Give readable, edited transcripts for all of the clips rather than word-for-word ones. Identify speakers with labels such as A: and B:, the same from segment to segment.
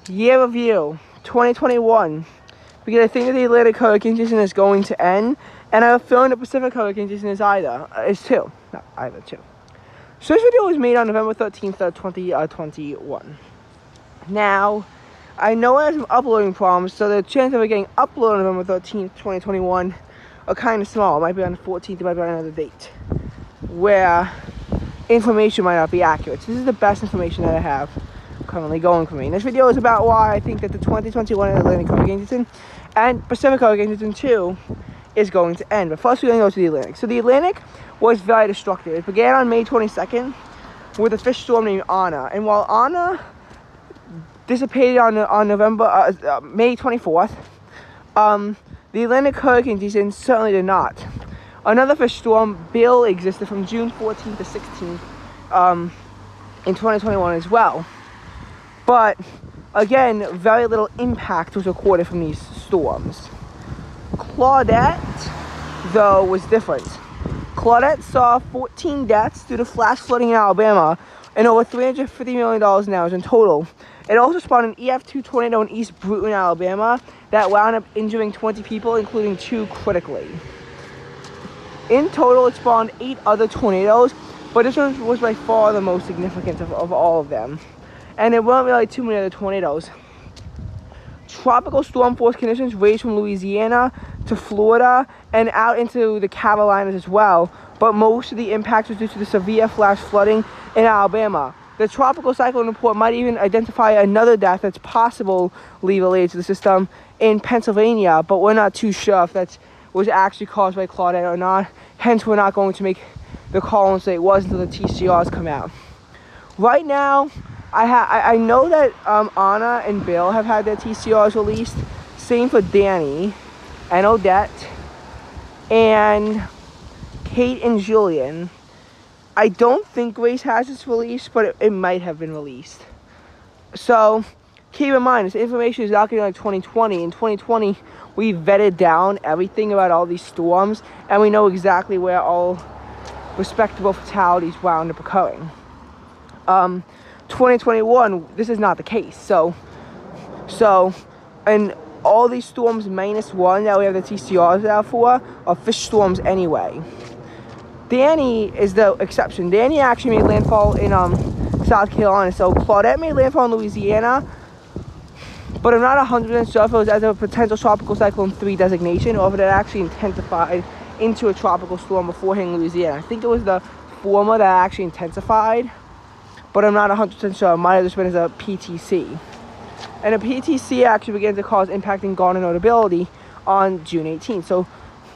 A: Year review 2021, because I think that the Atlantic hurricane season is going to end, and I have a feeling the Pacific hurricane season is too. Not either, too. So this video was made on November 13th, 2021. Now, I know I have some uploading problems, so the chance of it getting uploaded on November 13th, 2021 are kind of small. It might be on the 14th, it might be on another date, where information might not be accurate. So this is the best information that I have currently going for me. And this video is about why I think that the 2021 Atlantic hurricane season and Pacific hurricane season 2 is going to end. But first we're going to go to the Atlantic. So the Atlantic was very destructive. It began on May 22nd with a fish storm named Ana. And while Ana dissipated on May 24th, the Atlantic hurricane season certainly did not. Another fish storm, Bill, existed from June 14th to 16th in 2021 as well. But again, very little impact was recorded from these storms. Claudette, though, was different. Claudette saw 14 deaths due to flash flooding in Alabama and over $350 million in damage in total. It also spawned an EF2 tornado in East Bruton, Alabama, that wound up injuring 20 people, including 2 critically. In total, it spawned 8 other tornadoes, but this one was by far the most significant of all of them. And there weren't really too many other tornadoes. Tropical storm force conditions ranged from Louisiana to Florida and out into the Carolinas as well, but most of the impact was due to the severe flash flooding in Alabama. The tropical cyclone report might even identify another death that's possibly related to the system in Pennsylvania, but we're not too sure if that was actually caused by Claudette or not. Hence, we're not going to make the call and say it was until the TCRs come out. Right now, I know that Ana and Bill have had their TCRs released. Same for Danny and Odette and Kate and Julian. I don't think Grace has its released, but it might have been released. So keep in mind, this information is not going to be like 2020. In 2020, we vetted down everything about all these storms, and we know exactly where all respectable fatalities wound up occurring. 2021, this is not the case. So, and all these storms minus one that we have the TCRs out for are fish storms anyway. Danny is the exception. Danny actually made landfall in South Carolina. So Claudette made landfall in Louisiana, but I'm not 100% sure if it was as a potential tropical cyclone 3 designation or if it had actually intensified into a tropical storm before hitting Louisiana. I think it was the former that actually intensified, but I'm not 100% sure. It might have just been as a PTC. And a PTC actually began to cause impact in Garner notability on June 18th. So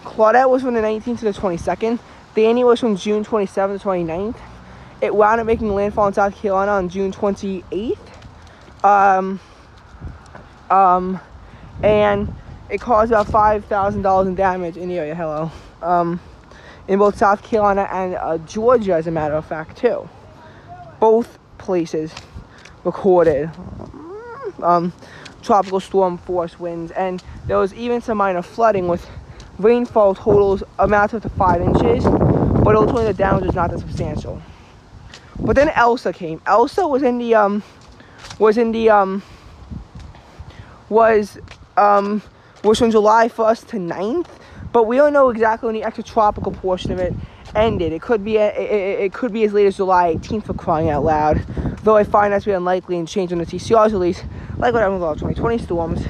A: Claudette was from the 19th to the 22nd. Danny was from June 27th to 29th. It wound up making landfall in South Carolina on June 28th. And it caused about $5,000 in damage in the area, in both South Carolina and Georgia, as a matter of fact, too. Both places recorded tropical storm force winds, and there was even some minor flooding with rainfall totals amounted to 5 inches, but ultimately the damage was not that substantial. But then Elsa came. Elsa was from July 1st to 9th, but we don't know exactly when the extratropical portion of it ended. It could be as late as July 18th, for crying out loud, though I find that to be unlikely and change on the TCR's release, like what happened with all 2020 storms.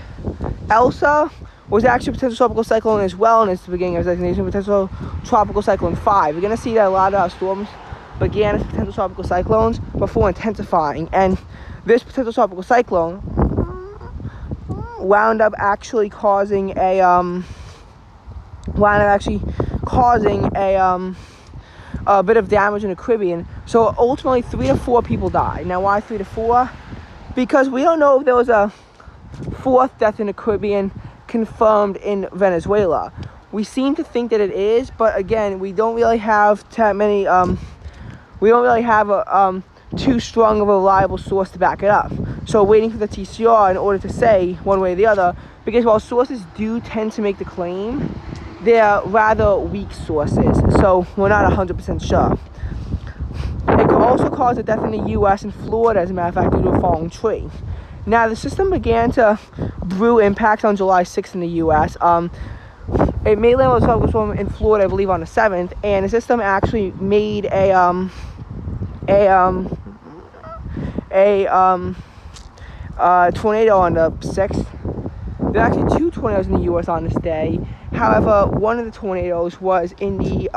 A: Elsa was actually a potential tropical cyclone as well, and it's the beginning of its designation, potential tropical cyclone 5. You're going to see that a lot of our storms began as potential tropical cyclones before intensifying, and this potential tropical cyclone wound up actually causing a bit of damage in the Caribbean. So ultimately 3 to 4 people died. Now why 3 to 4? Because we don't know if there was a 4th death in the Caribbean confirmed in Venezuela. We seem to think that it is, but again, we don't really have that many, we don't really have a too strong of a reliable source to back it up. So waiting for the TCR in order to say one way or the other, because while sources do tend to make the claim, they're rather weak sources, so we're not 100% sure. It could also cause a death in the U.S. and Florida, as a matter of fact, due to a falling tree. Now, the system began to brew impacts on July 6th in the U.S. It made landfall tropical storm in Florida, I believe, on the 7th, and the system actually made a tornado on the 6th. There are actually 2 tornadoes in the U.S. on this day. However, one of the tornadoes was in the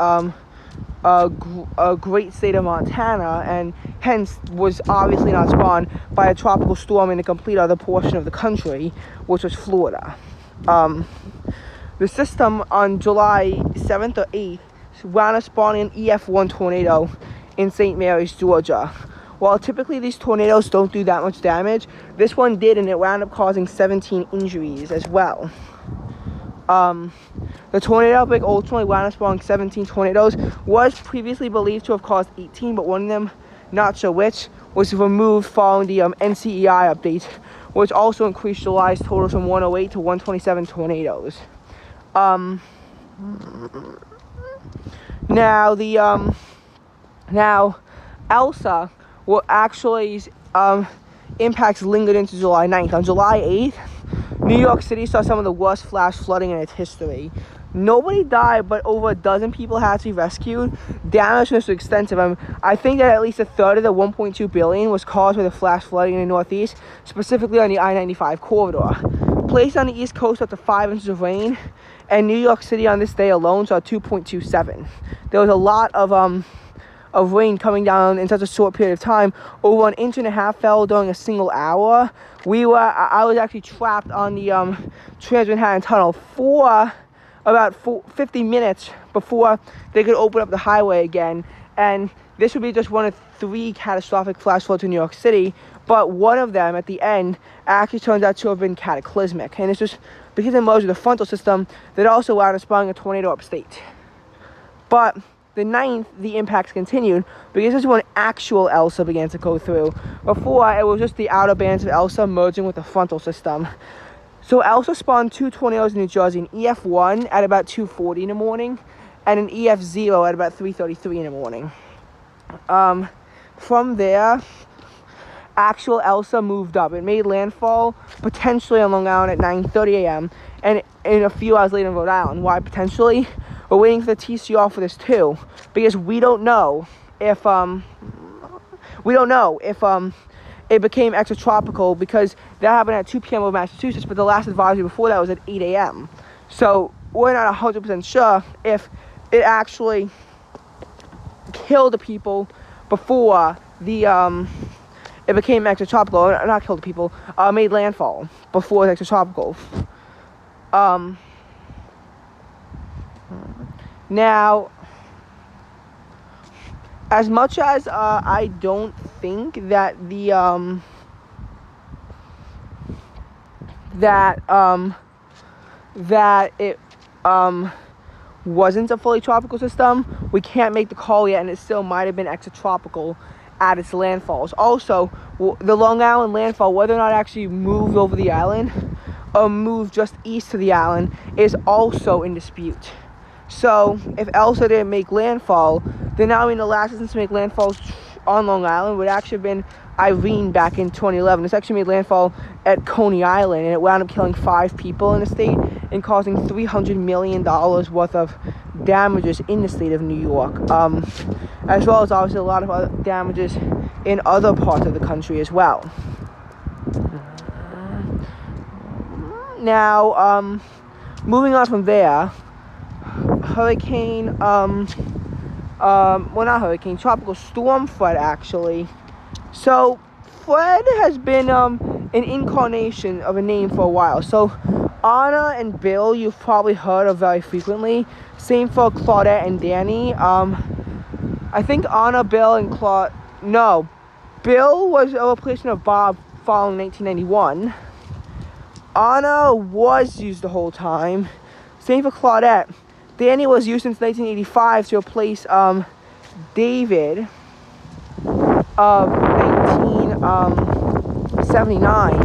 A: great state of Montana, and hence was obviously not spawned by a tropical storm in a complete other portion of the country, which was Florida. The system on July 7th or 8th wound up spawning an EF1 tornado in St. Mary's, Georgia. While typically these tornadoes don't do that much damage, this one did, and it wound up causing 17 injuries as well. The tornado outbreak ultimately wound up spawning 17 tornadoes, was previously believed to have caused 18, but one of them, not sure which, was removed following the NCEI update, which also increased July's totals from 108 to 127 tornadoes. Now Elsa will actually impacts lingered into July 9th. On July 8th, New York City saw some of the worst flash flooding in its history. Nobody died, but over a dozen people had to be rescued. Damage was extensive. I think that at least a third of the 1.2 billion was caused by the flash flooding in the Northeast, specifically on the I-95 corridor. Placed on the East Coast up to 5 inches of rain, and New York City on this day alone saw 2.27. There was a lot of rain coming down in such a short period of time. Over an inch and a half fell during a single hour. I was actually trapped on the Trans-Manhattan Tunnel for about 50 minutes before they could open up the highway again. And this would be just one of 3 catastrophic flash floods in New York City, but one of them at the end actually turns out to have been cataclysmic. And it's just because it merged with the frontal system that also wound up spawning a tornado upstate. But the 9th, the impacts continued because this is when actual Elsa began to go through. Before, it was just the outer bands of Elsa merging with the frontal system. So Elsa spawned 2 tornadoes in New Jersey, an EF1 at about 2:40 in the morning, and an EF0 at about 3:33 in the morning. From there, actual Elsa moved up. It made landfall potentially on Long Island at 9:30 a.m. and a few hours later in Rhode Island. Why potentially? We're waiting for the TCR for this too, because we don't know if it became extratropical, because that happened at 2 p.m. over Massachusetts, but the last advisory before that was at 8 a.m. So we're not 100% sure if it actually killed the people before it became extratropical, or not killed the people, made landfall before it was extratropical. Now, as much as I don't think that that it wasn't a fully tropical system, we can't make the call yet, and it still might have been extratropical at its landfalls. Also, the Long Island landfall, whether or not it actually moved over the island or moved just east of the island, is also in dispute. So, if Elsa didn't make landfall, then now the last instance to make landfall on Long Island would actually have been Irene back in 2011. This actually made landfall at Coney Island, and it wound up killing 5 people in the state and causing $300 million worth of damages in the state of New York, as well as obviously a lot of other damages in other parts of the country as well. Now, moving on from there, tropical storm Fred, actually. So, Fred has been an incarnation of a name for a while. So, Anna and Bill, you've probably heard of very frequently. Same for Claudette and Danny. I think Anna, Bill, and Bill was a replacement of Bob following 1991. Anna was used the whole time. Same for Claudette. Danny was used since 1985 to replace David of 1979.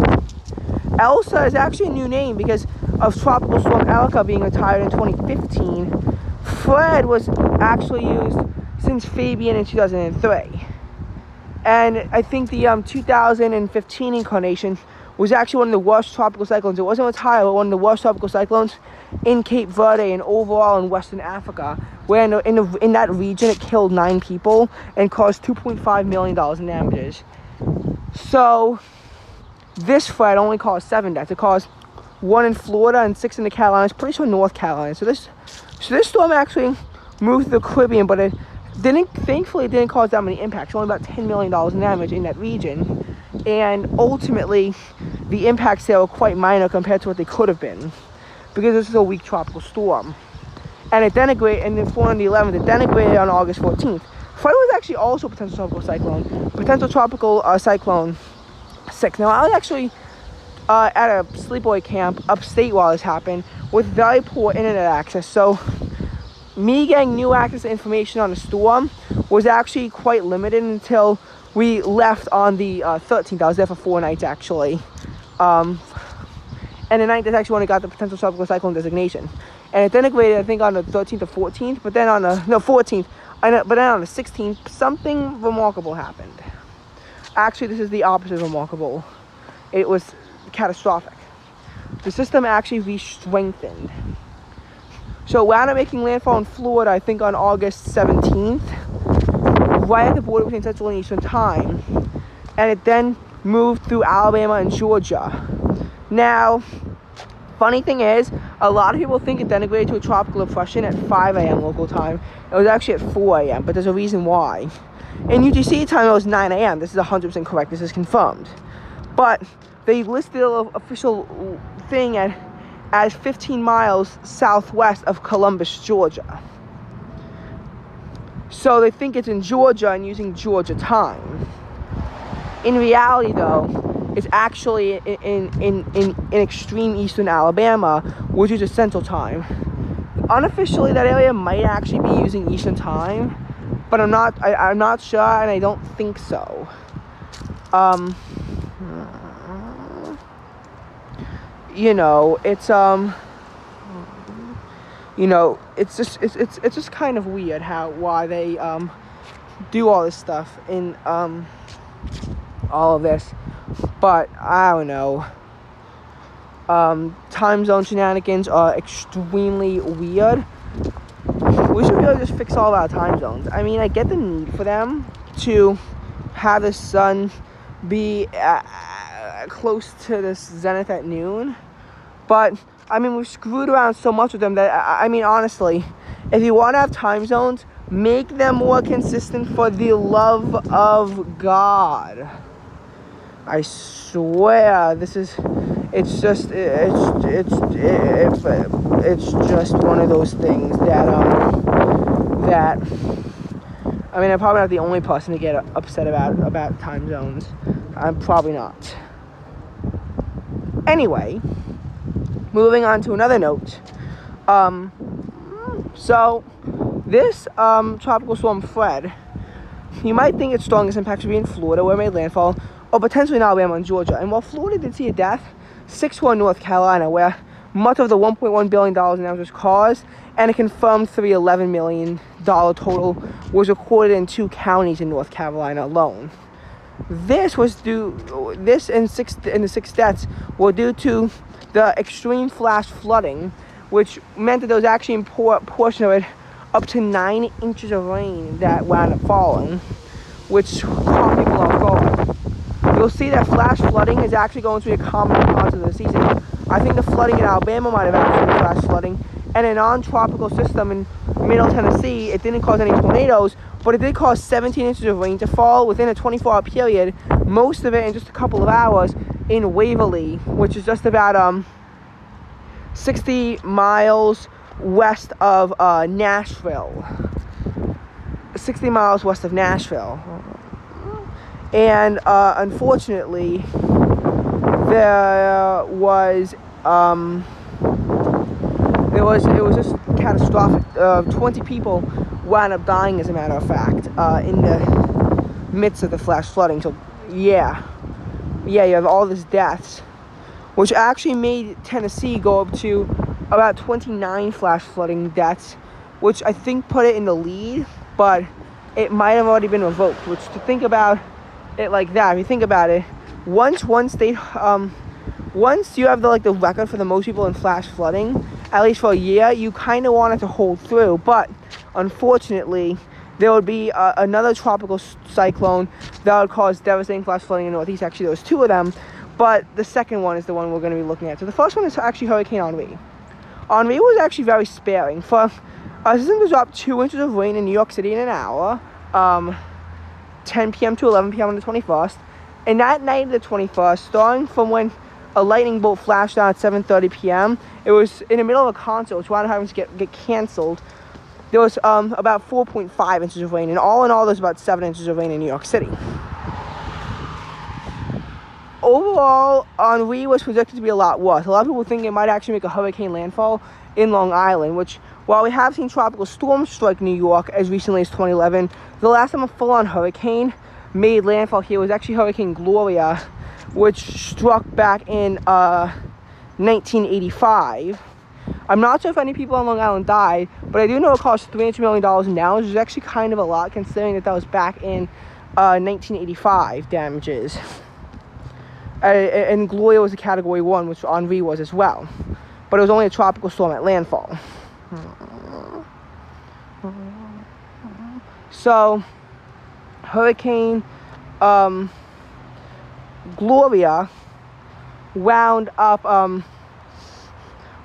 A: Elsa is actually a new name because of Tropical Storm Elka being retired in 2015. Fred was actually used since Fabian in 2003. And I think the 2015 incarnation was actually one of the worst tropical cyclones. It wasn't what's high, but one of the worst tropical cyclones in Cape Verde and overall in Western Africa, where in that region it killed 9 people and caused $2.5 million in damages. So this Fred only caused 7 deaths. It caused 1 in Florida and 6 in the Carolinas, pretty sure North Carolina. So this storm actually moved to the Caribbean, but thankfully it didn't cause that many impacts. Only about $10 million in damage in that region. And ultimately, the impacts there were quite minor compared to what they could have been, because this is a weak tropical storm. And it denigrated, and then on the 11th, it denigrated on August 14th. Fred was actually also a potential tropical cyclone 6. Now, I was actually at a sleepaway camp upstate while this happened with very poor internet access. So me getting new access to information on the storm was actually quite limited until we left on the 13th. I was there for 4 nights actually. And the night that's actually when I got the potential tropical cyclone designation. And it denigrated, I think, on the 13th or 14th, but then on the 14th, but then on the 16th, something remarkable happened. Actually, this is the opposite of remarkable. It was catastrophic. The system actually re-strengthened. So it wound up making landfall in Florida, I think, on August 17th, right at the border between Central and Eastern Time. And it then moved through Alabama and Georgia. Now, funny thing is, a lot of people think it denigrated to a tropical depression at 5 a.m. local time. It was actually at 4 a.m., but there's a reason why. In UTC time, it was 9 a.m. This is 100% correct. This is confirmed. But they listed the official thing as 15 miles southwest of Columbus, Georgia. So they think it's in Georgia and using Georgia time. In reality, though, it's actually in extreme eastern Alabama, which is a central time. Unofficially, that area might actually be using Eastern time, but I'm not sure, and I don't think so. You know, it's just kind of weird why they do all this stuff in all of this. But I don't know. Time zone shenanigans are extremely weird. We should really just fix all of our time zones. I mean, I get the need for them to have the sun be close to this zenith at noon. But, I mean, we've screwed around so much with them that, I mean, honestly, if you want to have time zones, make them more consistent for the love of God. I swear, it's just one of those things that, I mean, I'm probably not the only person to get upset about time zones. I'm probably not. Anyway, moving on to another note. So, this tropical storm Fred, you might think its strongest impacts would be in Florida, where it made landfall, or potentially in Alabama and Georgia. And while Florida did see a death, 6 were in North Carolina, where much of the $1.1 billion in damage was caused, and a confirmed $311 million total was recorded in 2 counties in North Carolina alone. This and the 6 deaths were due to the extreme flash flooding, which meant that there was actually a portion of it up to 9 inches of rain that wound up falling, which caught people off guard. You'll see that flash flooding is actually going to be a common part of the season. I think the flooding in Alabama might have actually been flash flooding, and a non-tropical system in Middle Tennessee, it didn't cause any tornadoes, but it did cause 17 inches of rain to fall within a 24-hour period, most of it in just a couple of hours, in Waverly, which is just about 60 miles west of Nashville. 60 miles west of Nashville. And unfortunately, it was just catastrophic. 20 people wound up dying, as a matter of fact, in the midst of the flash flooding. So yeah, you have all these deaths, which actually made Tennessee go up to about 29 flash flooding deaths, which I think put it in the lead, but it might have already been revoked. Which, to think about it like that, if you think about it, once one state once you have the record for the most people in flash flooding, at least for a year, you kind of want it to hold through. But unfortunately, there would be another tropical cyclone that would cause devastating flash flooding in the Northeast. Actually, there was 2 of them, but the second one is the one we're going to be looking at. So the first one is actually Hurricane Henri. Henri was actually very sparing. For a system to drop 2 inches of rain in New York City in an hour, 10 p.m. to 11 p.m. on the 21st, and that night of the 21st, starting from when a lightning bolt flashed down at 7:30 p.m., it was in the middle of a concert, which wound up having to get canceled. There was about 4.5 inches of rain, and all in all, there's about 7 inches of rain in New York City. Overall, Henri was predicted to be a lot worse. A lot of people think it might actually make a hurricane landfall in Long Island, which, while we have seen tropical storms strike New York as recently as 2011, the last time a full-on hurricane made landfall here was actually Hurricane Gloria, which struck back in 1985. I'm not sure if any people on Long Island died, but I do know it cost $300 million in damage, which is actually kind of a lot considering that was back in 1985 damages. And Gloria was a Category 1, which Henri was as well. But it was only a tropical storm at landfall. So, Hurricane Gloria wound up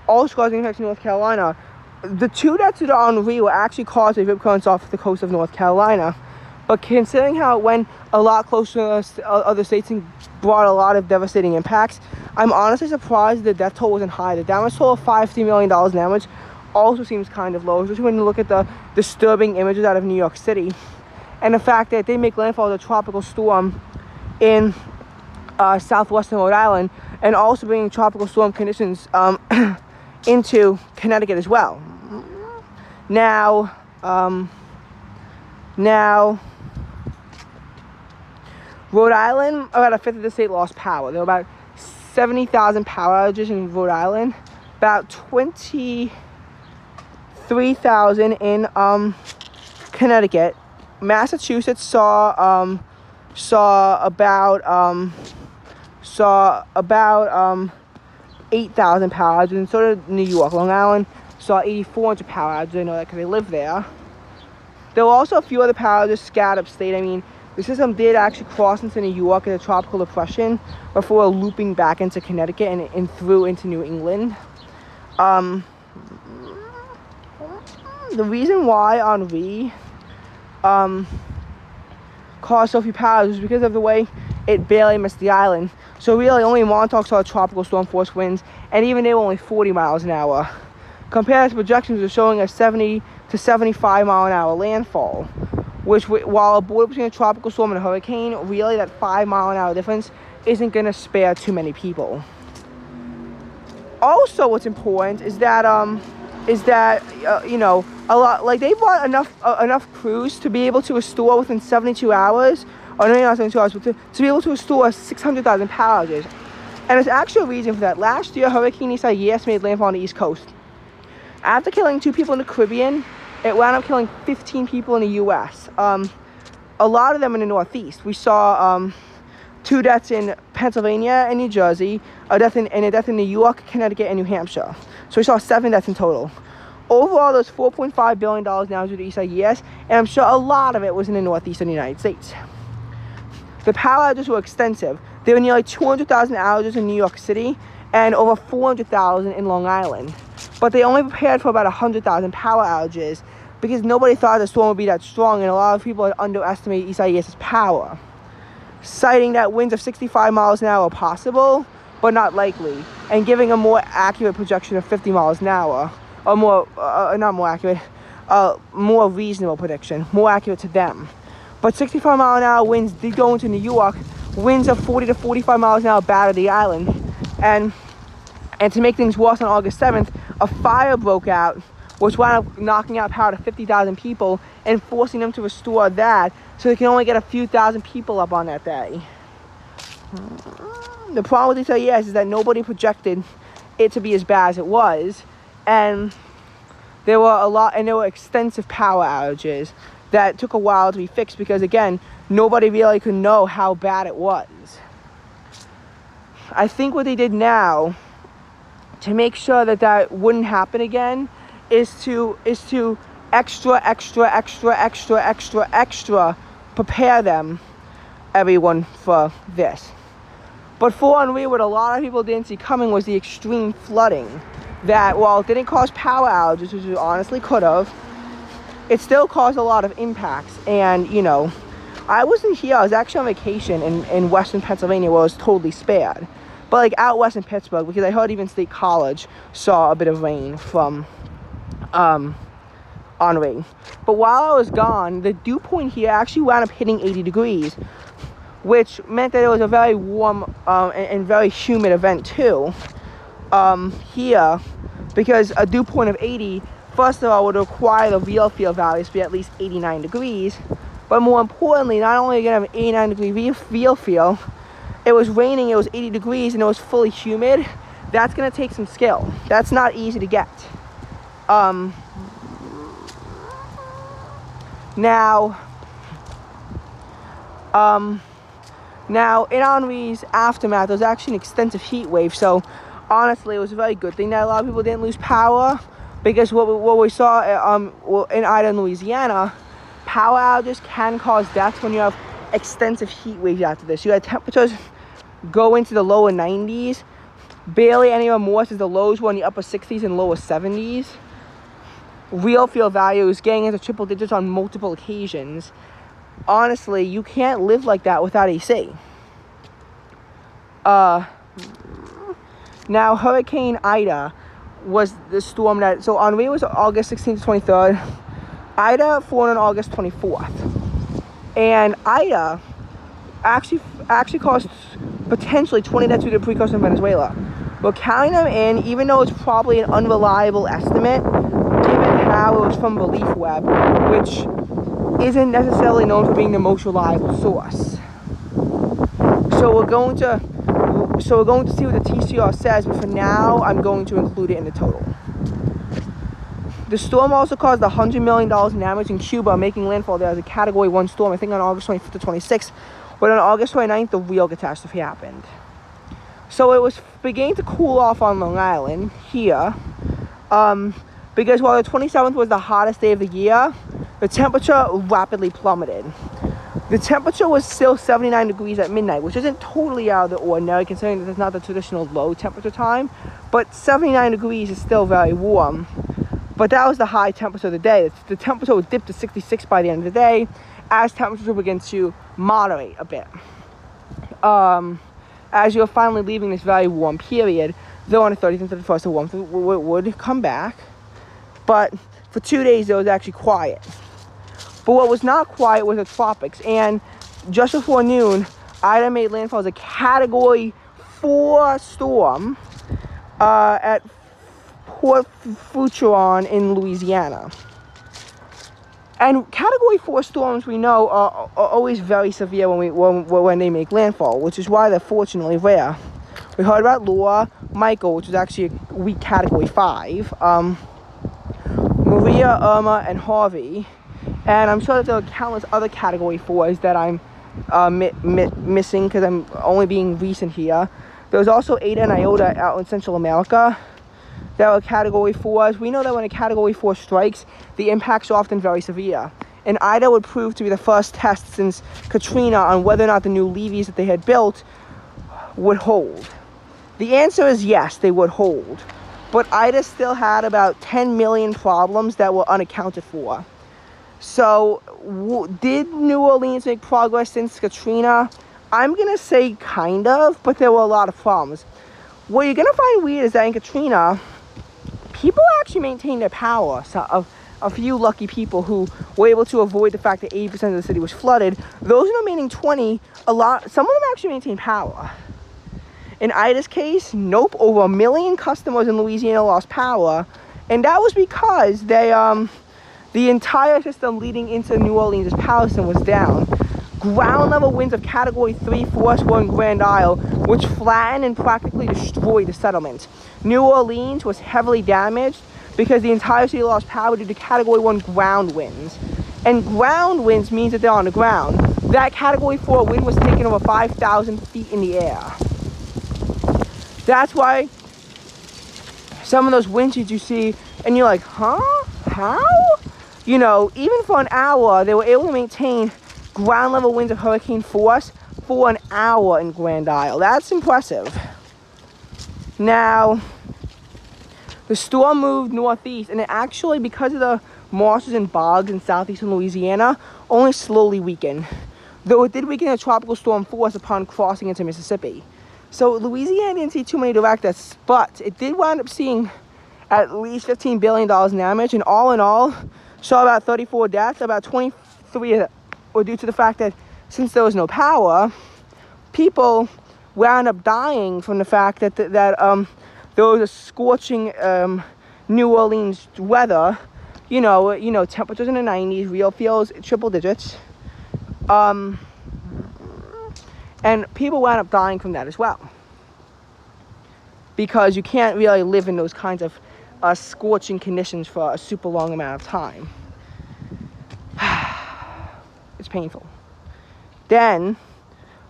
A: also causing effects in North Carolina. The 2 deaths due to Henri were actually caused by rip currents off the coast of North Carolina. But considering how it went a lot closer to other states and brought a lot of devastating impacts, I'm honestly surprised the death toll wasn't high. The damage toll of $50 million damage also seems kind of low, especially when you look at the disturbing images out of New York City. And the fact that they make landfall as a tropical storm in southwestern Rhode Island, and also bringing tropical storm conditions into Connecticut as well. Now, Rhode Island, about a fifth of the state lost power. There were about 70,000 power outages in Rhode Island, about 23,000 in Connecticut. Massachusetts saw about 8,000 power outages, and so did New York. Long Island saw 8,400 power outages. I know that because they live there. There were also a few other power outages scattered upstate. I mean, the system did actually cross into New York as a tropical depression before looping back into Connecticut and through into New England. The reason why Henri caused so few power outages was because of the way it barely missed the island. So really, only Montauk saw tropical storm force winds, and even they were only 40 miles an hour. Compared to projections, are showing a 70 to 75 mile an hour landfall, which, while a border between a tropical storm and a hurricane, really that 5 mile an hour difference isn't going to spare too many people. Also, what's important is that you know, a lot, like, they brought enough crews to be able to restore within 72 hours, or maybe not 72 hours, but to be able to restore 600,000 power outages. And there's actually a reason for that. Last year, Hurricane Isaias made landfall on the East Coast. After killing 2 people in the Caribbean, it wound up killing 15 people in the U.S. A lot of them in the Northeast. We saw 2 deaths in Pennsylvania and New Jersey, a death in New York, Connecticut, and New Hampshire. So we saw 7 deaths in total. Overall, there's $4.5 billion now due to Isaias, and I'm sure a lot of it was in the Northeast of the United States. The power outages were extensive. There were nearly 200,000 outages in New York City and over 400,000 in Long Island. But they only prepared for about 100,000 power outages because nobody thought the storm would be that strong, and a lot of people had underestimated Isaias' power, citing that winds of 65 miles an hour are possible, but not likely, and giving a more accurate projection of 50 miles an hour, or more, not more accurate, more reasonable prediction, more accurate to them. But 65 mile an hour winds did go into New York. Winds of 40 to 45 miles an hour battered the island, and to make things worse, on August 7th, a fire broke out, which wound up knocking out power to 50,000 people and forcing them to restore that, so they can only get a few thousand people up on that day. The problem with Isaias is that nobody projected it to be as bad as it was, and there were extensive power outages that took a while to be fixed because, again, nobody really could know how bad it was. I think what they did now to make sure that that wouldn't happen again is to extra prepare them, everyone, for this. But for Henri, what a lot of people didn't see coming was the extreme flooding that, while it didn't cause power outages, which it honestly could have, it still caused a lot of impacts. And, you know, I wasn't here. I was actually on vacation in western Pennsylvania, where I was totally spared. But, like, out west in Pittsburgh, because I heard even State College saw a bit of rain from Henri. But while I was gone, the dew point here actually wound up hitting 80 degrees, which meant that it was a very warm and very humid event too here, because a dew point of 80, first of all, would require the real field values to be at least 89 degrees. But more importantly, not only are you going to have an 89 degree real feel, it was raining, it was 80 degrees, and it was fully humid. That's going to take some skill. That's not easy to get. Now, in Henri's aftermath, there was actually an extensive heat wave. So, honestly, it was a very good thing that a lot of people didn't lose power, because what we saw in Ida and Louisiana, power outages can cause deaths when you have extensive heat waves after this. You had temperatures go into the lower 90s, barely anywhere more, since the lows were in the upper 60s and lower 70s. Real field values getting into triple digits on multiple occasions. Honestly, you can't live like that without AC. Now, Hurricane Ida was the storm that... So, Henri was August 16th to 23rd. Ida formed on August 24th. And Ida actually caused potentially 20 deaths due to precursor in Venezuela. We're counting them in, even though it's probably an unreliable estimate, given how it was from Relief Web, which isn't necessarily known for being the most reliable source. So we're going to see what the TCR says, but for now, I'm going to include it in the total. The storm also caused $100 million in damage in Cuba, making landfall there as a Category 1 storm, I think on August 25th to 26th. But on August 29th, the real catastrophe happened. So it was beginning to cool off on Long Island here, because while the 27th was the hottest day of the year, the temperature rapidly plummeted. The temperature was still 79 degrees at midnight, which isn't totally out of the ordinary, considering that it's not the traditional low temperature time, but 79 degrees is still very warm. But that was the high temperature of the day. The temperature would dip to 66 by the end of the day, as temperatures would begin to moderate a bit. As you're finally leaving this very warm period, though on the 30th and 31st, the warmth would come back. But for 2 days, it was actually quiet. But what was not quiet was the tropics. And just before noon, Ida made landfall as a Category 4 storm at Port Foucheron in Louisiana. And Category 4 storms, we know, are always very severe when they make landfall, which is why they're fortunately rare. We heard about Laura, Michael, which was actually a weak Category 5, Maria, Irma, and Harvey. And I'm sure that there are countless other Category 4s that I'm missing because I'm only being recent here. There was also Eta and Iota out in Central America that were Category 4s. We know that when a Category 4 strikes, the impacts are often very severe. And Ida would prove to be the first test since Katrina on whether or not the new levees that they had built would hold. The answer is yes, they would hold. But Ida still had about 10 million problems that were unaccounted for. So, did New Orleans make progress since Katrina? I'm going to say kind of, but there were a lot of problems. What you're going to find weird is that in Katrina, people actually maintained their power. So, a few lucky people who were able to avoid the fact that 80% of the city was flooded. Those remaining 20, some of them actually maintained power. In Ida's case, nope, over 1 million customers in Louisiana lost power, and that was because the entire system leading into New Orleans' power system was down. Ground level winds of Category 3 force were in Grand Isle, which flattened and practically destroyed the settlement. New Orleans was heavily damaged because the entire city lost power due to Category 1 ground winds. And ground winds means that they're on the ground. That Category 4 wind was taken over 5,000 feet in the air. That's why some of those wind sheets you see, and you're like, huh? How? You know, even for an hour, they were able to maintain ground level winds of hurricane force for an hour in Grand Isle. That's impressive. Now, the storm moved northeast, and it actually, because of the marshes and bogs in southeastern Louisiana, only slowly weakened. Though it did weaken a tropical storm force upon crossing into Mississippi. So Louisiana didn't see too many direct deaths, but it did wind up seeing at least $15 billion in damage, and all in all, saw about 34 deaths. About 23 were due to the fact that since there was no power, people wound up dying from the fact that there was a scorching New Orleans weather. You know, temperatures in the 90s, real feels triple digits. And people wound up dying from that as well. Because you can't really live in those kinds of scorching conditions for a super long amount of time. It's painful. Then,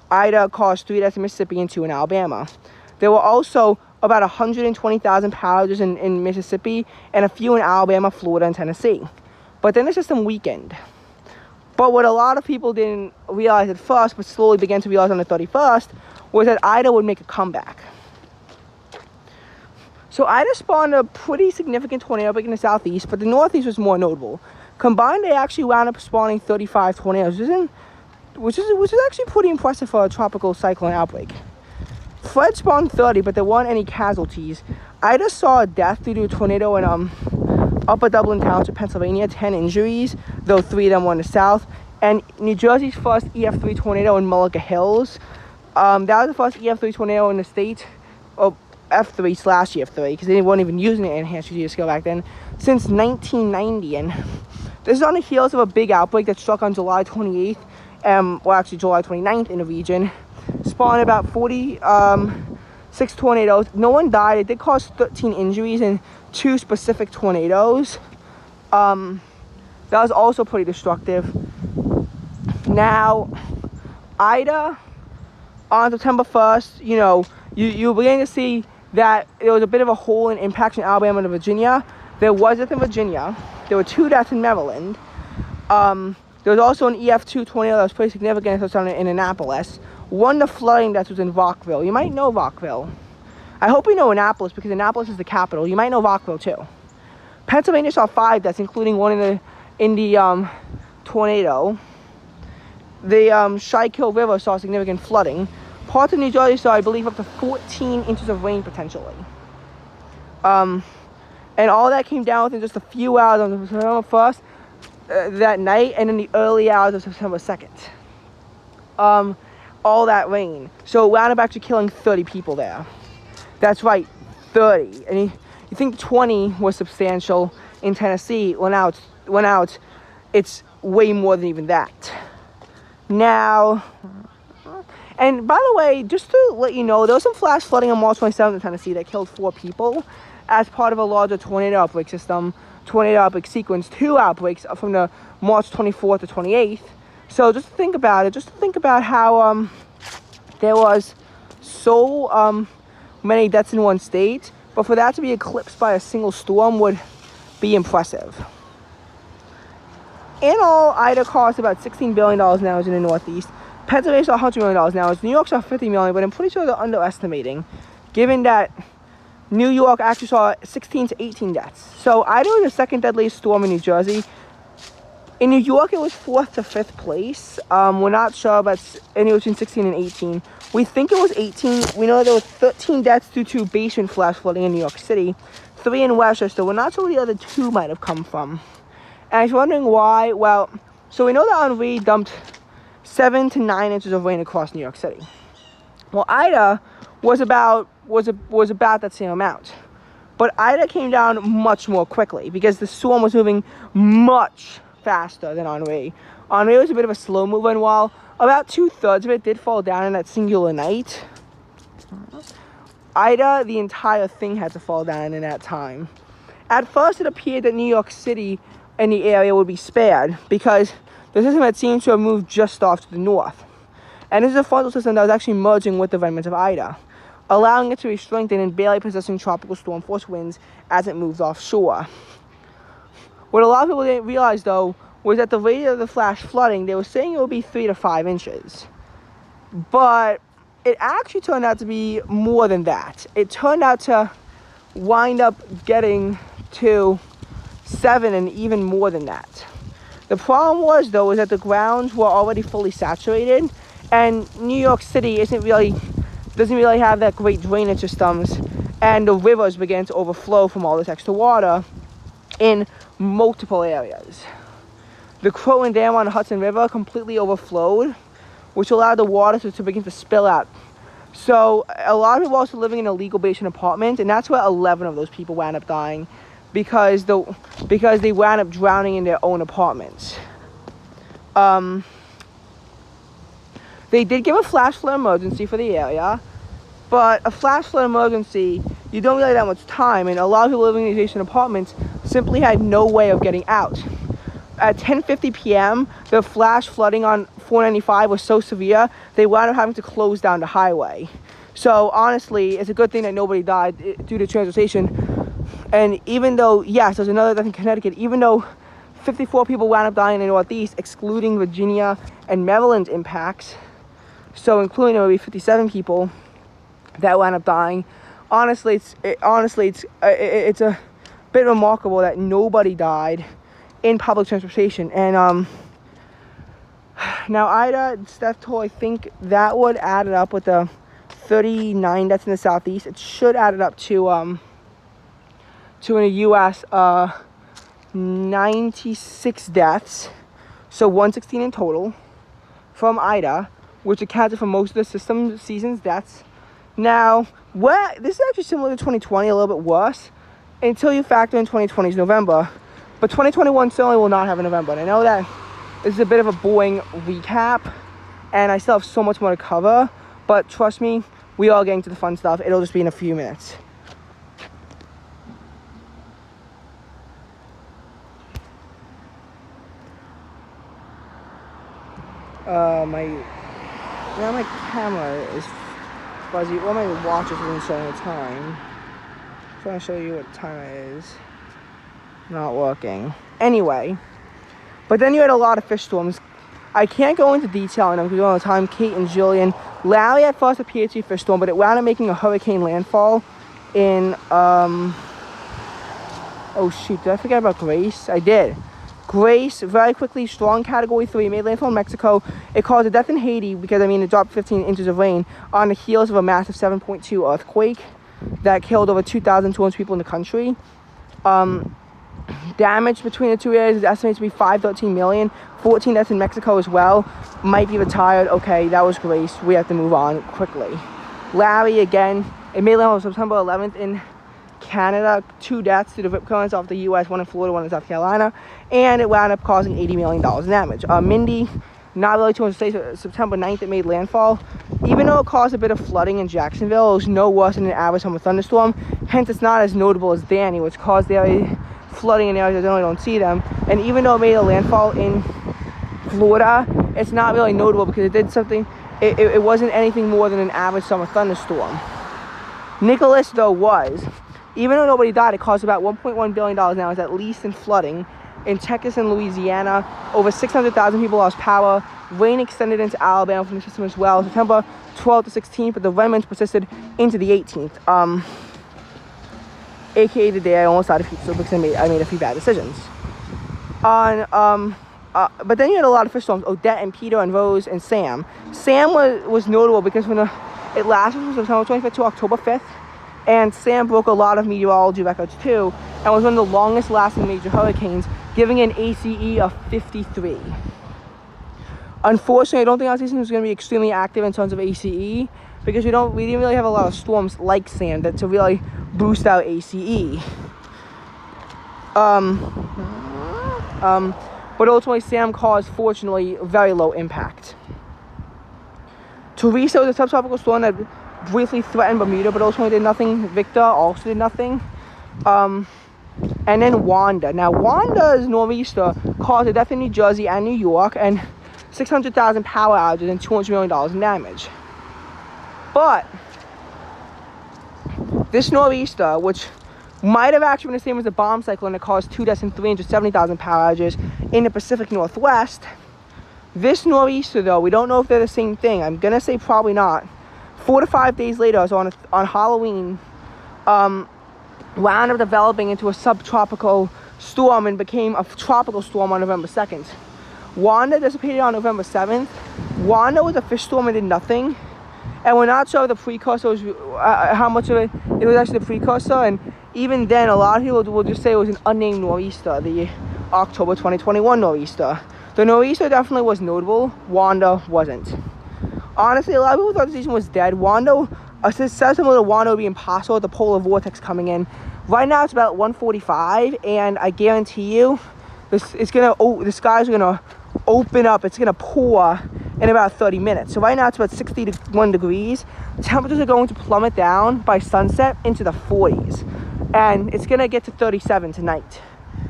A: Ida caused 3 deaths in Mississippi and 2 in Alabama. There were also about 120,000 power outages in Mississippi and a few in Alabama, Florida, and Tennessee. But then the system weakened. But what a lot of people didn't realize at first, but slowly began to realize on the 31st, was that Ida would make a comeback. So Ida spawned a pretty significant tornado outbreak in the southeast, but the northeast was more notable. Combined, they actually wound up spawning 35 tornadoes, which is actually pretty impressive for a tropical cyclone outbreak. Fred spawned 30, but there weren't any casualties. Ida saw a death due to a tornado in Upper Dublin Township, Pennsylvania, 10 injuries, though 3 of them were in the south. And New Jersey's first EF3 tornado in Mullica Hills. That was the first EF3 tornado in the state, or F3/EF3, because they weren't even using the enhanced strategic scale back then, since 1990. And this is on the heels of a big outbreak that struck on July 28th, well actually July 29th in the region. Spawned about 46 tornadoes. No one died. It did cause 13 injuries in 2 specific tornadoes. That was also pretty destructive. Now, Ida, on September 1st, you begin to see that there was a bit of a hole in impacts in Alabama and Virginia. There was death in Virginia. There were 2 deaths in Maryland. There was also an EF2 tornado that was pretty significant in Annapolis. One of the flooding deaths was in Rockville. You might know Rockville. I hope you know Annapolis, because Annapolis is the capital. You might know Rockville too. Pennsylvania saw 5 deaths, including one in the tornado. The Schuylkill River saw significant flooding. Parts of New Jersey saw, I believe, up to 14 inches of rain potentially. And all that came down within just a few hours on September 1st, that night, and in the early hours of September 2nd. All that rain. So it wound up actually killing 30 people there. That's right, 30. And you think 20 was substantial in Tennessee. Well, now it's way more than even that. Now, and by the way, just to let you know, there was some flash flooding on March 27th in Tennessee that killed 4 people as part of a larger tornado outbreak sequence, 2 outbreaks from the March 24th to 28th. So just think about it. Just think about how there was so many deaths in one state, but for that to be eclipsed by a single storm would be impressive. In all, Ida cost about $16 billion now in the Northeast. Pennsylvania saw $100 million now. New York saw $50 million, but I'm pretty sure they're underestimating, given that New York actually saw 16 to 18 deaths. So Ida was the second deadliest storm in New Jersey. In New York, it was 4th to 5th place. We're not sure, but anywhere between 16 and 18. We think it was 18. We know there were 13 deaths due to basement flash flooding in New York City, 3 in Westchester. We're not sure where the other 2 might have come from. And I was wondering why. Well, so we know that Henri dumped 7 to 9 inches of rain across New York City. Well, Ida was about that same amount. But Ida came down much more quickly because the storm was moving much faster than Henri. Henri was a bit of a slow mover, and while about 2/3 of it did fall down in that singular night, Ida, the entire thing had to fall down in that time. At first, it appeared that New York City and the area would be spared because the system had seemed to have moved just off to the north. And this is a frontal system that was actually merging with the remnants of Ida. allowing it to be strengthened and barely possessing tropical storm force winds as it moves offshore. What a lot of people didn't realize, though, was that the rate of the flash flooding, they were saying it would be 3 to 5 inches. But it actually turned out to be more than that. It turned out to wind up getting to 7 and even more than that. The problem was, though, is that the grounds were already fully saturated, and New York City doesn't really have that great drainage systems, and the rivers began to overflow from all this extra water in multiple areas. The Croton Dam on the Hudson River completely overflowed, which allowed the water to begin to spill out. So a lot of people also living in illegal basement apartments, and that's where 11 of those people wound up dying because they wound up drowning in their own apartments. They did give a flash flood emergency for the area, but a flash flood emergency, you don't really have that much time, and a lot of people living in these basement apartments simply had no way of getting out. At 10:50 p.m., the flash flooding on 495 was so severe, they wound up having to close down the highway. So honestly, it's a good thing that nobody died due to transportation. And even though, yes, there's another death in Connecticut, even though 54 people wound up dying in the Northeast, excluding Virginia and Maryland impacts, so including there would be 57 people that wound up dying. Honestly, it's a bit remarkable that nobody died in public transportation. And now Ida and Steph told, I think that would add it up with the 39 deaths in the Southeast. It should add it up to in the U.S. 96 deaths, so 116 in total from Ida, which accounted for most of the system season's deaths. Now, this is actually similar to 2020, a little bit worse, until you factor in 2020's November. But 2021 certainly will not have a November. And I know that this is a bit of a boring recap, and I still have so much more to cover, but trust me, we are getting to the fun stuff. It'll just be in a few minutes. My camera is fuzzy. Well, my watch isn't showing the time. I'm trying to show you what time it is. Not working. Anyway, but then you had a lot of fish storms. I can't go into detail on them because all the time. Kate and Jillian. Larry at first appeared to be a fish storm, but it wound up making a hurricane landfall in oh shoot, did I forget about Grace? I did. Grace, very quickly, strong category 3, made landfall in Mexico. It caused a death in Haiti because, it dropped 15 inches of rain on the heels of a massive 7.2 earthquake that killed over 2,200 people in the country. Damage between the two areas is estimated to be 5-13 million. 14 deaths in Mexico as well. Might be retired. Okay, that was Grace. We have to move on quickly. Larry, again, it made landfall on September 11th in Canada. 2 deaths due to rip currents off the U.S., 1 in Florida, 1 in South Carolina, and it wound up causing $80 million in damage. Mindy, not really too much to say. September 9th, it made landfall. Even though it caused a bit of flooding in Jacksonville, it was no worse than an average summer thunderstorm. Hence, it's not as notable as Danny, which caused the flooding in areas that generally don't see them. And even though it made a landfall in Florida, it's not really notable because it did something. It wasn't anything more than an average summer thunderstorm. Nicholas, though, was. Even though nobody died, it caused about $1.1 billion now, is at least in flooding. In Texas and Louisiana, over 600,000 people lost power. Rain extended into Alabama from the system as well. September 12th to 16th, but the remnants persisted into the 18th. AKA the day I almost died of heat stroke because I made a few bad decisions. But then you had a lot of fish storms. Odette and Peter and Rose and Sam. Sam was notable because it lasted from September 25th to October 5th. And Sam broke a lot of meteorology records too, and was one of the longest lasting major hurricanes, giving an ACE of 53. Unfortunately, I don't think our season is going to be extremely active in terms of ACE, because we didn't really have a lot of storms like Sam to really boost our ACE. But ultimately, Sam caused, fortunately, very low impact. Teresa was a subtropical storm that briefly threatened Bermuda, but ultimately did nothing. Victor also did nothing. And then Wanda. Now, Wanda's nor'easter caused a death in New Jersey and New York, and 600,000 power outages and $200 million in damage. But This nor'easter, which might have actually been the same as the bomb cyclone that caused 2 deaths and 370,000 power outages in the Pacific Northwest. This nor'easter, though, we don't know if they're the same thing. I'm gonna say probably not. 4 to 5 days later, so on Halloween, wound up developing into a subtropical storm and became a tropical storm on November 2nd. Wanda dissipated on November 7th. Wanda was a fish storm and did nothing. And we're not sure the precursor was, how much of it was actually the precursor. And even then, a lot of people will just say it was an unnamed nor'easter, the October 2021 nor'easter. The nor'easter definitely was notable. Wanda wasn't. Honestly, a lot of people thought the season was dead. Wanda, says similar to Wanda would be impossible with the polar vortex coming in. Right now it's about 1:45, and I guarantee you, the skies are gonna open up. It's gonna pour in about 30 minutes. So right now it's about 61 degrees. Temperatures are going to plummet down by sunset into the 40s, and it's gonna get to 37 tonight.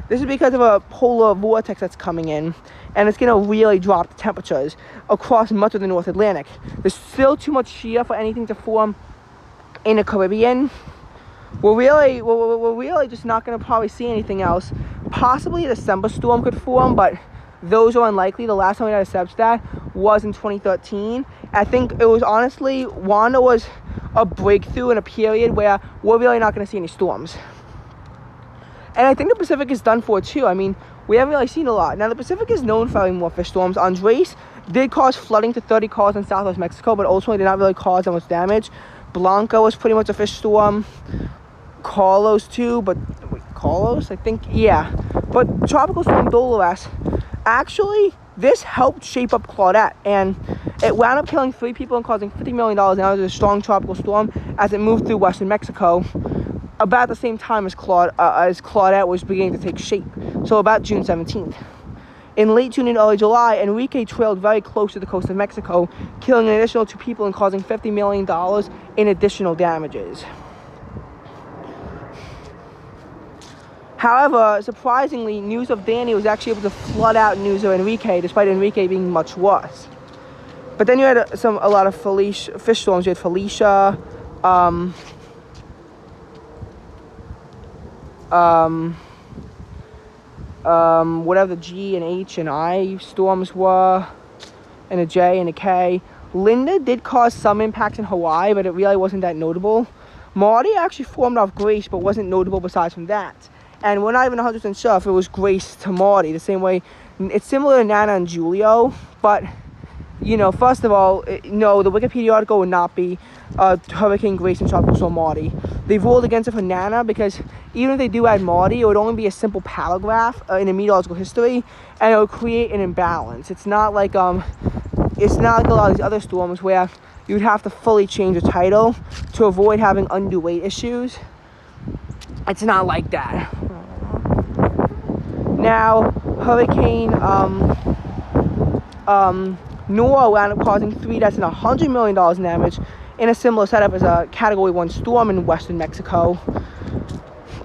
A: This is because of a polar vortex that's coming in, and it's gonna really drop the temperatures across much of the North Atlantic. There's still too much shear for anything to form in the Caribbean. We're really just not gonna probably see anything else. Possibly a December storm could form, but those are unlikely. The last time we had a substat was in 2013. I think it was honestly, Wanda was a breakthrough in a period where we're really not gonna see any storms. And I think the Pacific is done for too. I mean, we haven't really seen a lot. Now, the Pacific is known for having more fish storms. Andres did cause flooding to 30 cars in southwest Mexico, but ultimately did not really cause that much damage. Blanca was pretty much a fish storm. Carlos too, but wait, Carlos? I think, yeah. But Tropical Storm Dolores, actually, this helped shape up Claudette, and it wound up killing 3 people and causing $50 million. Now it's a strong tropical storm as it moved through western Mexico about the same time as Claudette was beginning to take shape, so about June 17th. In late June and early July, Enrique trailed very close to the coast of Mexico, killing an additional 2 people and causing $50 million in additional damages. However, surprisingly, news of Danny was actually able to flood out news of Enrique, despite Enrique being much worse. But then you had a lot of fish storms. You had Felicia, whatever the G and H and I storms were, and a J and a K. Linda did cause some impacts in Hawaii, but it really wasn't that notable. Marty actually formed off Grace, but wasn't notable besides from that. And we're not even 100% sure if it was Grace to Marty, the same way. It's similar to Nana and Julio, but, you know, first of all, no, the Wikipedia article would not be Hurricane Grace and Tropical Storm Marty. They've ruled against it for Nana because even if they do add Marty, it would only be a simple paragraph in a meteorological history, and it would create an imbalance. It's not like a lot of these other storms where you'd have to fully change the title to avoid having undue weight issues. It's not like that. Now, Hurricane Nora wound up causing 3 deaths and $100 million in damage in a similar setup as a Category 1 storm in western Mexico.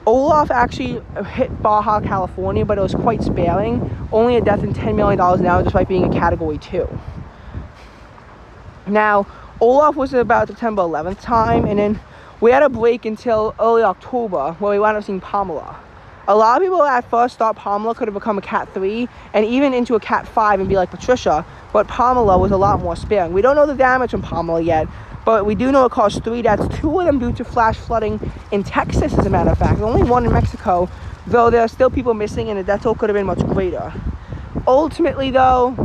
A: Olaf actually hit Baja California, but it was quite sparing. Only a death and $10 million now, despite being a Category 2. Now, Olaf was about September 11th time, and then we had a break until early October, where we wound up seeing Pamela. A lot of people at first thought Pamela could have become a Cat 3 and even into a Cat 5 and be like Patricia, but Pamela was a lot more sparing. We don't know the damage from Pamela yet, but we do know it caused 3 deaths, 2 of them due to flash flooding in Texas, as a matter of fact. Only 1 in Mexico, though there are still people missing and the death toll could have been much greater. Ultimately, though,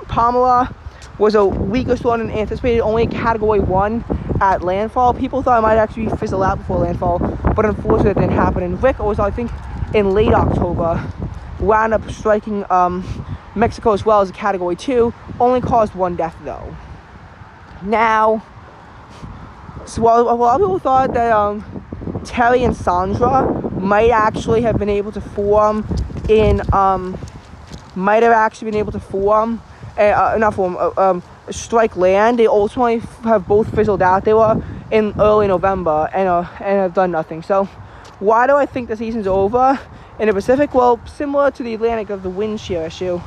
A: Pamela was a weaker storm than anticipated, only a Category 1 at landfall. People thought it might actually fizzle out before landfall, but unfortunately it didn't happen. And Rick was, I think, in late October, wound up striking Mexico as well as a Category 2, only caused 1 death though. Now, so while a lot of people thought that Terry and Sandra might actually have been able to form in, strike land, they ultimately have both fizzled out. They were in early November and have done nothing. So why do I think the season's over in the Pacific? Well, similar to the Atlantic of the wind shear issue.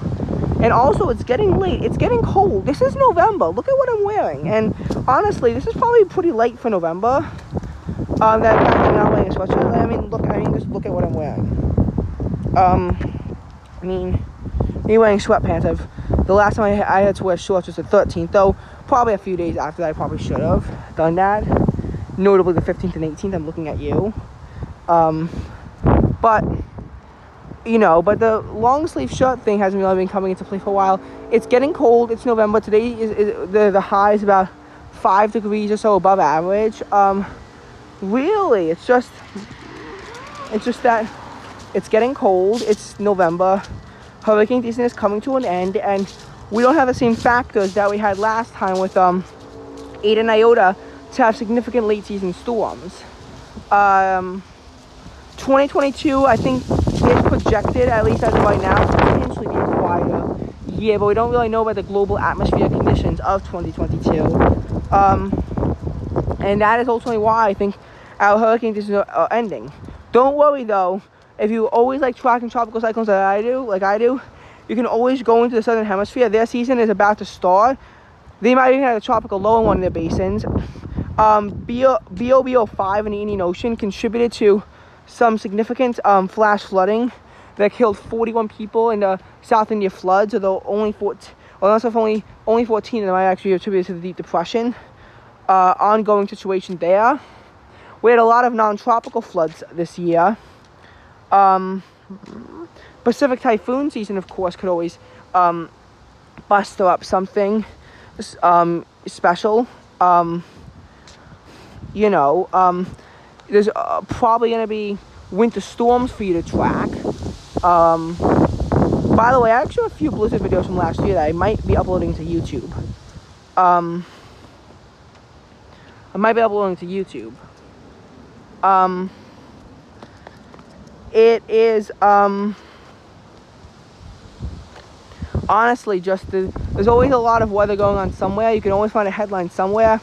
A: And also, it's getting late. It's getting cold. This is November. Look at what I'm wearing. And honestly, this is probably pretty late for November. That in fact I'm not wearing a sweatshirt. I mean, just look at what I'm wearing. I mean, me wearing sweatpants. The last time I had to wear shorts was the 13th, though probably a few days after that I probably should have done that. Notably the 15th and 18th, I'm looking at you. But, you know, but the long sleeve shirt thing hasn't really been coming into play for a while. It's getting cold. It's November. Today is the high is about 5 degrees or so above average. Really, it's just that it's getting cold. It's November. Hurricane season is coming to an end, and we don't have the same factors that we had last time with Eta and Iota to have significant late season storms. 2022, I think, is projected, at least as of right now, to potentially be a quieter year, but we don't really know about the global atmospheric conditions of 2022. And that is ultimately why I think our hurricane season are ending. Don't worry though, if you always like tracking tropical cyclones like I do, you can always go into the southern hemisphere. Their season is about to start. They might even have a tropical low in one of their basins. BOBO5 in the Indian Ocean contributed to some significant flash flooding that killed 41 people in the South India floods, although only 14 of them are actually attributed to the Deep Depression. Ongoing situation there. We had a lot of non-tropical floods this year. Pacific typhoon season, of course, could always muster up something special. You know, there's probably going to be winter storms for you to track. By the way, I actually have a few blizzard videos from last year that I might be uploading to YouTube. It is honestly just there's always a lot of weather going on somewhere. You can always find a headline somewhere.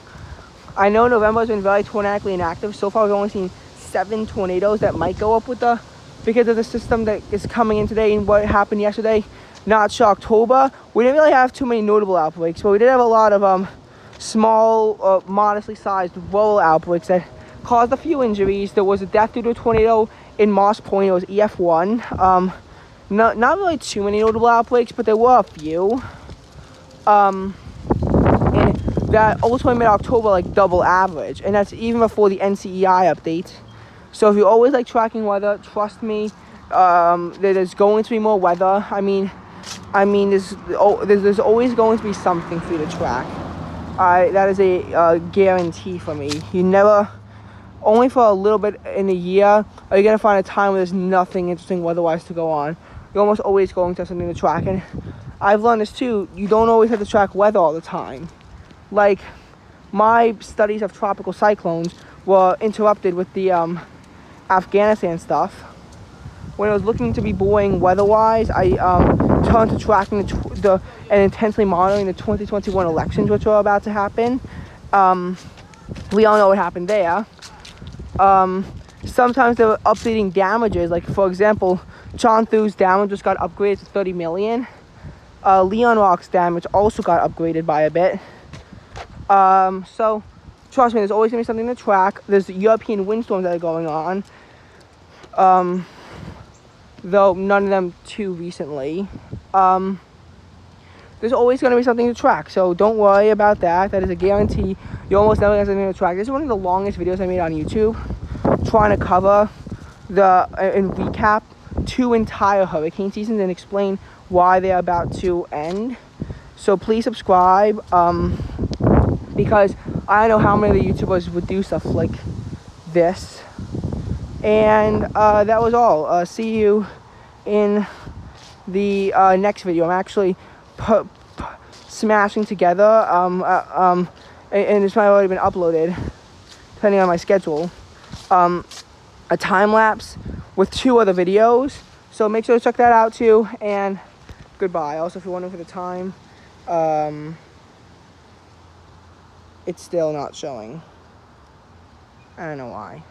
A: I know November has been very tornadically inactive. So far, we've only seen 7 tornadoes that might go up because of the system that is coming in today and what happened yesterday. Not sure October. We didn't really have too many notable outbreaks, but we did have a lot of small, modestly sized rural outbreaks that caused a few injuries. There was a death due to a tornado in Moss Point. It was EF1. Not really too many notable outbreaks, but there were a few. And that ultimately made October like double average, and that's even before the NCEI update. So if you always like tracking weather, trust me, there's going to be more weather. I mean, there's always going to be something for you to track. That is a guarantee for me. You never, only for a little bit in a year, are you gonna find a time where there's nothing interesting weather-wise to go on. You're almost always going to have something to track, and I've learned this too. You don't always have to track weather all the time. Like, my studies of tropical cyclones were interrupted with the Afghanistan stuff. When I was looking to be boring weather-wise, I turned to tracking and intensely monitoring the 2021 elections, which are about to happen. We all know what happened there. Sometimes they were updating damages. Like, for example, Chanthu's damage just got upgraded to 30 million. Leon Rock's damage also got upgraded by a bit. So trust me, there's always gonna be something to track. There's European windstorms that are going on, though none of them too recently. There's always gonna be something to track, so don't worry about that. That is a guarantee. You almost never have something to track. This is one of the longest videos I made on YouTube, trying to cover and recap 2 entire hurricane seasons and explain why they're about to end. So please subscribe, because I don't know how many of the YouTubers would do stuff like this. And that was all. See you in the next video. I'm actually smashing together, and this might have already been uploaded, depending on my schedule, a time lapse with 2 other videos. So make sure to check that out too, and goodbye. Also, if you're wondering for the time, it's still not showing. I don't know why.